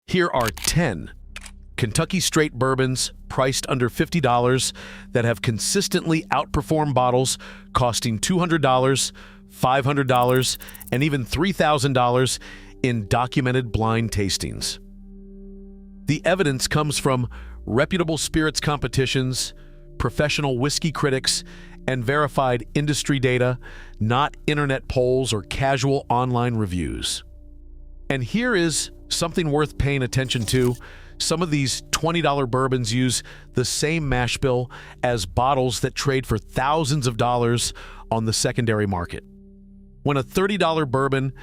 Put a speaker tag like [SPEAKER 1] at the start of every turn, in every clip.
[SPEAKER 1] Here are 10 Kentucky straight bourbons priced under $50 that have consistently outperformed bottles costing $200, $500, and even $3,000 in documented blind tastings. The evidence comes from reputable spirits competitions, professional whiskey critics, and verified industry data, not internet polls or casual online reviews. And here is something worth paying attention to. Some of these $20 bourbons use the same mash bill as bottles that trade for thousands of dollars on the secondary market. When a $30 bourbon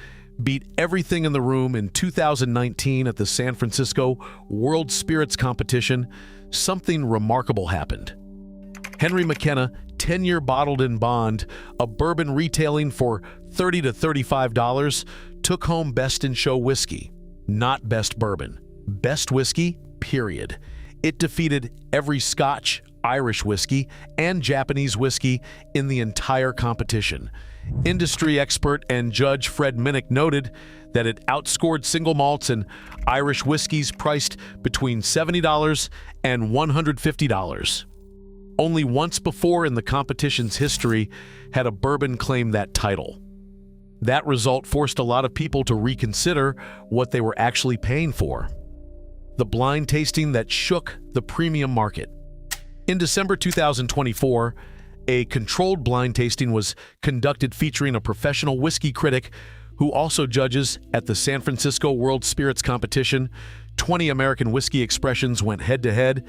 [SPEAKER 1] beat everything in the room in 2019 at the San Francisco World Spirits Competition, something remarkable happened. Henry McKenna 10-year bottled in bond, a bourbon retailing for $30 to $35, took home Best in Show whiskey, not Best Bourbon. Best whiskey, period. It defeated every Scotch, Irish whiskey, and Japanese whiskey in the entire competition. Industry expert and judge Fred Minnick noted that it outscored single malts and Irish whiskeys priced between $70 and $150. Only once before in the competition's history had a bourbon claim that title. That result forced a lot of people to reconsider what they were actually paying for. The blind tasting that shook the premium market. In December 2024, a controlled blind tasting was conducted featuring a professional whiskey critic who also judges at the San Francisco World Spirits Competition. 20 American whiskey expressions went head-to-head,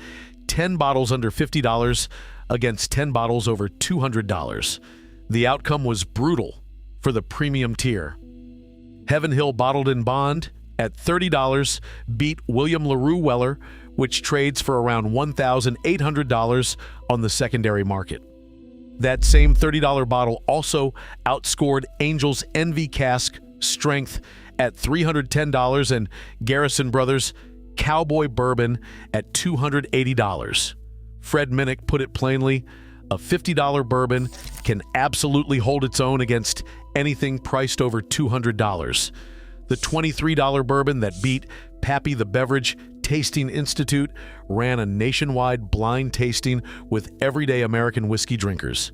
[SPEAKER 1] 10 bottles under $50 against 10 bottles over $200. The outcome was brutal for the premium tier. Heaven Hill bottled in bond at $30 beat William LaRue Weller, which trades for around $1,800 on the secondary market. That same $30 bottle also outscored Angel's Envy Cask Strength at $310 and Garrison Brothers Cowboy Bourbon at $280. Fred Minnick put it plainly, a $50 bourbon can absolutely hold its own against anything priced over $200. The $23 bourbon that beat Pappy the Beverage Tasting Institute ran a nationwide blind tasting with everyday American whiskey drinkers.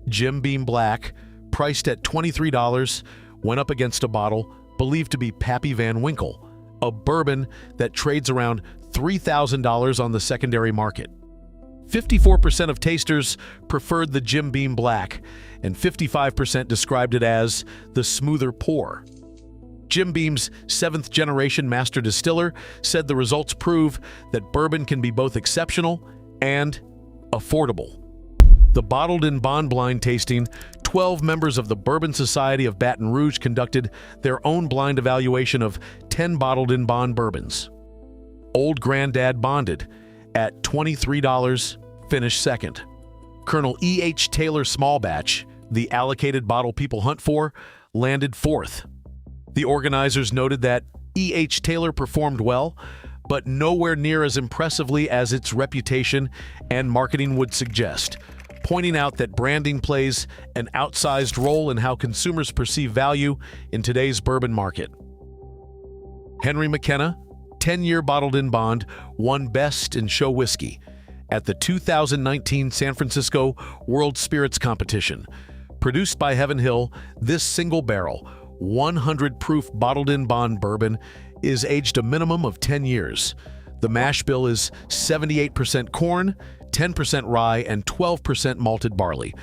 [SPEAKER 1] Jim Beam Black, priced at $23, went up against a bottle believed to be Pappy Van Winkle, a bourbon that trades around $3,000 on the secondary market. 54% of tasters preferred the Jim Beam Black, and 55% described it as the smoother pour. Jim Beam's 7th-generation master distiller said the results prove that bourbon can be both exceptional and affordable. The bottled in bond blind tasting, 12 members of the Bourbon Society of Baton Rouge conducted their own blind evaluation of 10 bottled in bond bourbons. Old Grandad bonded at $23, finished second. Colonel E.H. Taylor Small Batch, the allocated bottle people hunt for, landed fourth. The organizers noted that E.H. Taylor performed well, but nowhere near as impressively as its reputation and marketing would suggest, pointing out that branding plays an outsized role in how consumers perceive value in today's bourbon market. Henry McKenna, 10-year bottled in bond, won Best in Show whiskey at the 2019 San Francisco World Spirits Competition. Produced by Heaven Hill, this single barrel, 100 proof bottled in bond bourbon is aged a minimum of 10 years. The mash bill is 78% corn, 10% rye, and 12% malted barley.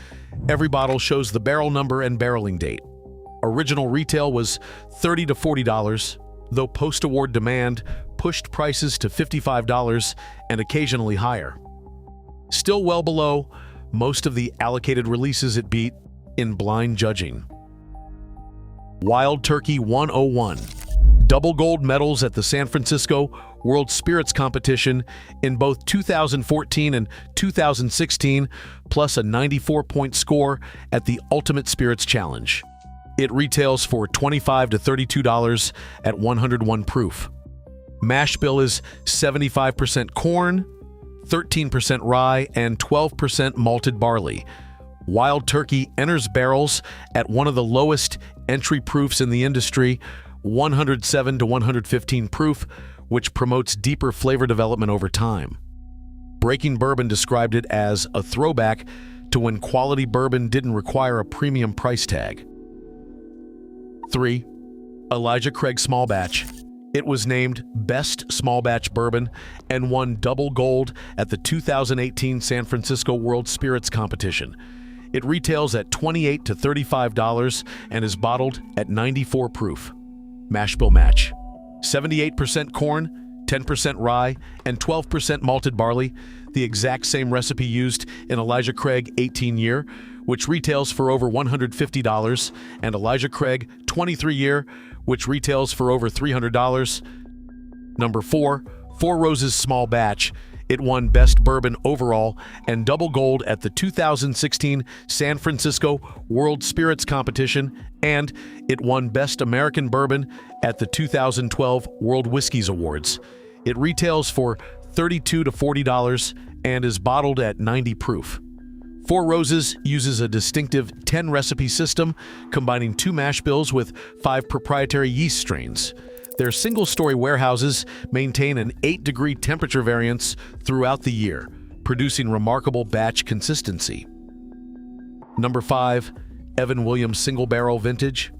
[SPEAKER 1] Every bottle shows the barrel number and barreling date. Original retail was $30 to $40, though post-award demand pushed prices to $55 and occasionally higher. Still well below most of the allocated releases it beat in blind judging. Wild Turkey 101, double gold medals at the San Francisco World Spirits Competition in both 2014 and 2016, plus a 94-point score at the Ultimate Spirits Challenge. It retails for $25 to $32 at 101 proof. Mash bill is 75% corn, 13% rye, and 12% malted barley. Wild Turkey enters barrels at one of the lowest entry proofs in the industry, 107 to 115 proof, which promotes deeper flavor development over time. Breaking Bourbon described it as a throwback to when quality bourbon didn't require a premium price tag. 3. Elijah Craig Small Batch. It was named Best Small Batch Bourbon and won double gold at the 2018 San Francisco World Spirits Competition. It retails at $28 to $35 and is bottled at 94 proof. Mash bill match: 78% corn, 10% rye, and 12% malted barley, the exact same recipe used in Elijah Craig 18-year, which retails for over $150, and Elijah Craig 23-year, which retails for over $300. Number 4, Four Roses Small Batch. It won Best Bourbon overall and double gold at the 2016 San Francisco World Spirits Competition, and it won Best American Bourbon at the 2012 World Whiskeys Awards. It retails for $32 to $40 and is bottled at 90 proof. Four Roses uses a distinctive 10-recipe system, combining 2 mash bills with 5 proprietary yeast strains. Their single-story warehouses maintain an 8-degree temperature variance throughout the year, producing remarkable batch consistency. Number 5, Evan Williams Single Barrel Vintage.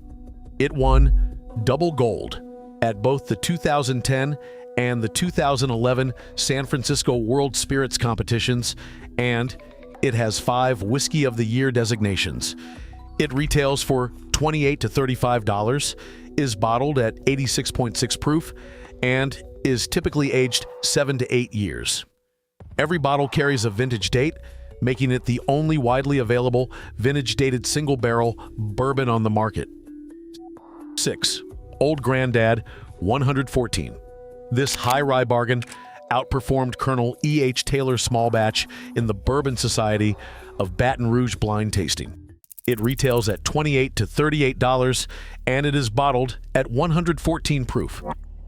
[SPEAKER 1] It won double gold at both the 2010 and the 2011 San Francisco World Spirits competitions, and it has 5 Whiskey of the Year designations. It retails for $28 to $35, is bottled at 86.6 proof, and is typically aged 7 to 8 years. Every bottle carries a vintage date, making it the only widely available vintage-dated single-barrel bourbon on the market. 6. Old Grandad 114. This high rye bargain outperformed Colonel E.H. Taylor Small Batch in the Bourbon Society of Baton Rouge blind tasting. It retails at $28 to $38, and it is bottled at 114 proof.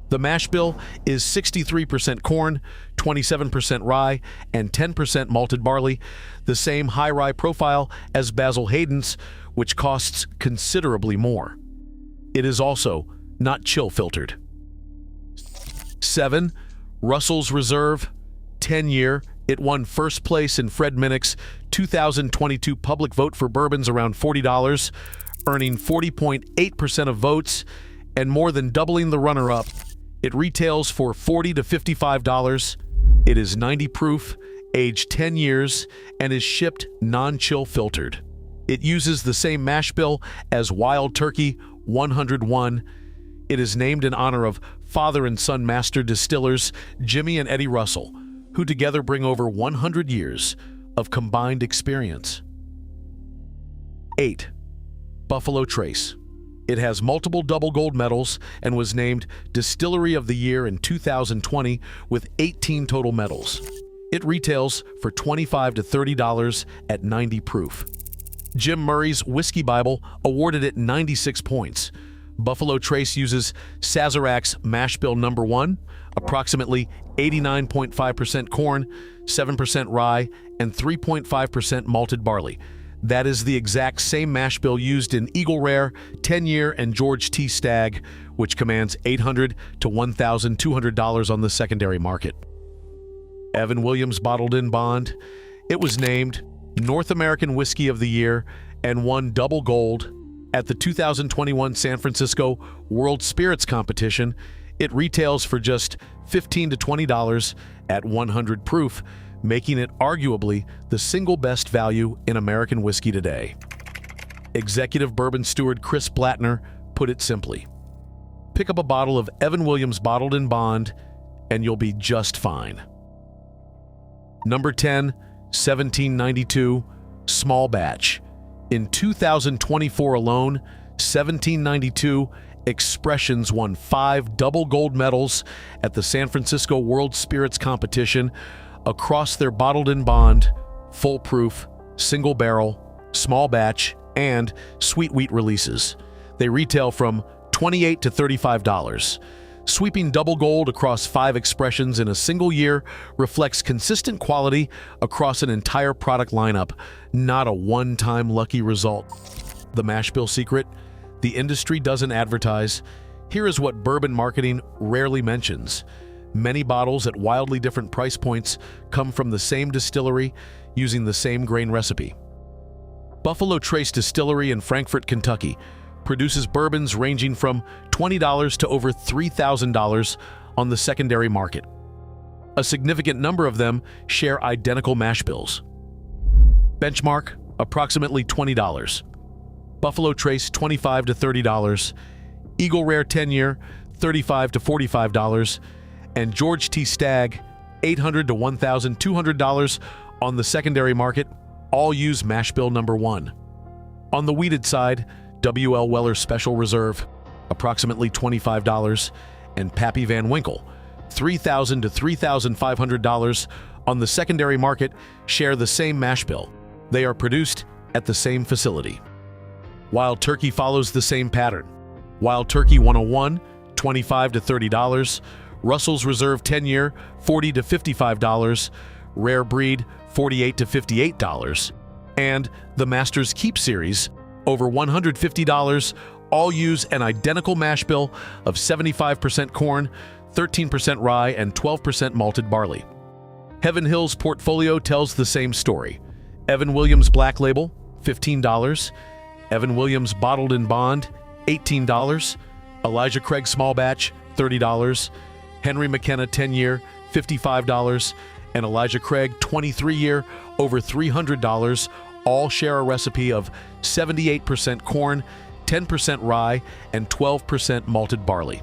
[SPEAKER 1] The mash bill is 63% corn, 27% rye, and 10% malted barley, the same high rye profile as Basil Hayden's, which costs considerably more. It is also not chill filtered. 7. Russell's Reserve 10-year. It won first place in Fred Minnick's 2022 public vote for bourbons around $40, earning 40.8% of votes and more than doubling the runner-up. It retails for $40 to $55. It is 90 proof, aged 10 years, and is shipped non-chill filtered. It uses the same mash bill as Wild Turkey 101. It is named in honor of father and son master distillers Jimmy and Eddie Russell, who together bring over 100 years of combined experience. 8. Buffalo Trace. It has multiple double gold medals and was named Distillery of the Year in 2020 with 18 total medals. It retails for $25 to $30 at 90 proof. Jim Murray's Whiskey Bible awarded it 96 points. Buffalo Trace uses Sazerac's Mash Bill No. 1, approximately 89.5% corn, 7% rye, and 3.5% malted barley. That is the exact same mash bill used in Eagle Rare, 10-year, and George T. Stagg, which commands $800 to $1,200 on the secondary market. Evan Williams Bottled in Bond. It was named North American Whiskey of the Year and won double gold at the 2021 San Francisco World Spirits Competition. It retails for just $15 to $20 at 100 proof, making it arguably the single best value in American whiskey today. Executive Bourbon Steward Chris Blattner put it simply: pick up a bottle of Evan Williams Bottled in Bond and you'll be just fine. Number 10, 1792 Small Batch. In 2024 alone, 1792 Expressions won 5 double gold medals at the San Francisco World Spirits Competition across their Bottled in Bond, full proof, single barrel, small batch, and sweet wheat releases. They retail from $28 to $35. Sweeping double gold across 5 expressions in a single year reflects consistent quality across an entire product lineup, not a one-time lucky result. The mash bill secret? The industry doesn't advertise. Here is what bourbon marketing rarely mentions. Many bottles at wildly different price points come from the same distillery using the same grain recipe. Buffalo Trace Distillery in Frankfort, Kentucky, produces bourbons ranging from $20 to over $3,000 on the secondary market. A significant number of them share identical mash bills. Benchmark, approximately $20. Buffalo Trace, $25 to $30. Eagle Rare 10-year, $35 to $45. And George T. Stagg, $800 to $1,200 on the secondary market, all use mash bill number 1. On the wheated side, W.L. Weller Special Reserve, approximately $25, and Pappy Van Winkle, $3,000 to $3,500 on the secondary market, share the same mash bill. They are produced at the same facility. Wild Turkey follows the same pattern. Wild Turkey 101, $25 to $30. Russell's Reserve 10-year, $40 to $55. Rare Breed, $48 to $58. And the Master's Keep Series, over $150, all use an identical mash bill of 75% corn, 13% rye, and 12% malted barley. Heaven Hill's portfolio tells the same story. Evan Williams Black Label, $15. Evan Williams Bottled in Bond, $18. Elijah Craig Small Batch, $30. Henry McKenna 10-year, $55. And Elijah Craig 23-year, over $300, all share a recipe of 78% corn, 10% rye, and 12% malted barley.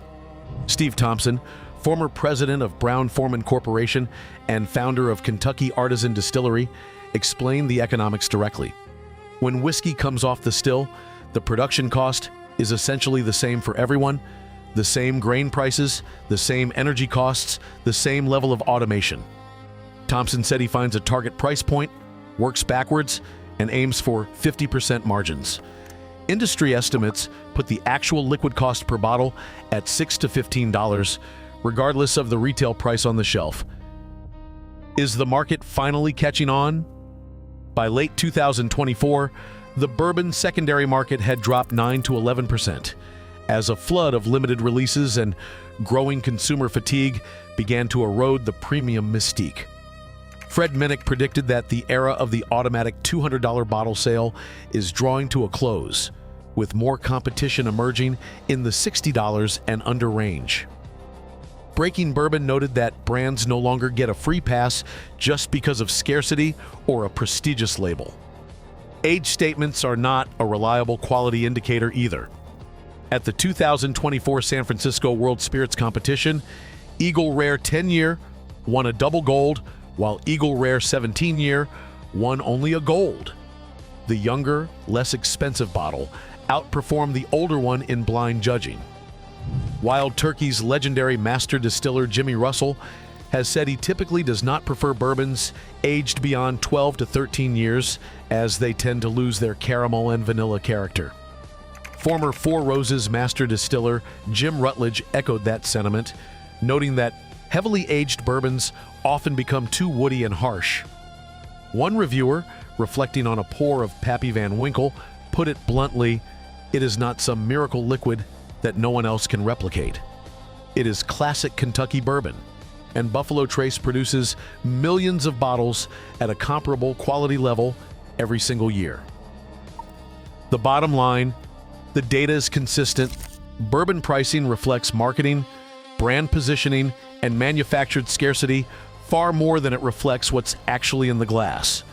[SPEAKER 1] Steve Thompson, former president of Brown-Forman Corporation and founder of Kentucky Artisan Distillery, explained the economics directly. When whiskey comes off the still, the production cost is essentially the same for everyone, the same grain prices, the same energy costs, the same level of automation. Thompson said he finds a target price point, works backwards, and aims for 50% margins. Industry estimates put the actual liquid cost per bottle at $6 to $15, regardless of the retail price on the shelf. Is the market finally catching on? By late 2024, the bourbon secondary market had dropped 9 to 11%, as a flood of limited releases and growing consumer fatigue began to erode the premium mystique. Fred Minnick predicted that the era of the automatic $200 bottle sale is drawing to a close, with more competition emerging in the $60 and under range. Breaking Bourbon noted that brands no longer get a free pass just because of scarcity or a prestigious label. Age statements are not a reliable quality indicator either. At the 2024 San Francisco World Spirits Competition, Eagle Rare 10-year won a double gold, while Eagle Rare 17-year won only a gold. The younger, less expensive bottle outperformed the older one in blind judging. Wild Turkey's legendary master distiller Jimmy Russell has said he typically does not prefer bourbons aged beyond 12 to 13 years, as they tend to lose their caramel and vanilla character. Former Four Roses master distiller Jim Rutledge echoed that sentiment, noting that heavily aged bourbons often become too woody and harsh. One reviewer, reflecting on a pour of Pappy Van Winkle, put it bluntly, "It is not some miracle liquid that no one else can replicate. It is classic Kentucky bourbon, and Buffalo Trace produces millions of bottles at a comparable quality level every single year." The bottom line, the data is consistent. Bourbon pricing reflects marketing, brand positioning, and manufactured scarcity far more than it reflects what's actually in the glass.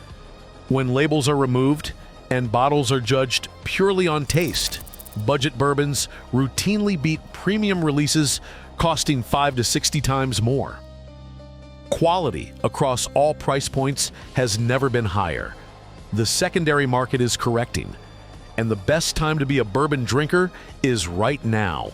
[SPEAKER 1] When labels are removed and bottles are judged purely on taste, budget bourbons routinely beat premium releases costing 5 to 60 times more. Quality across all price points has never been higher. The secondary market is correcting, and the best time to be a bourbon drinker is right now.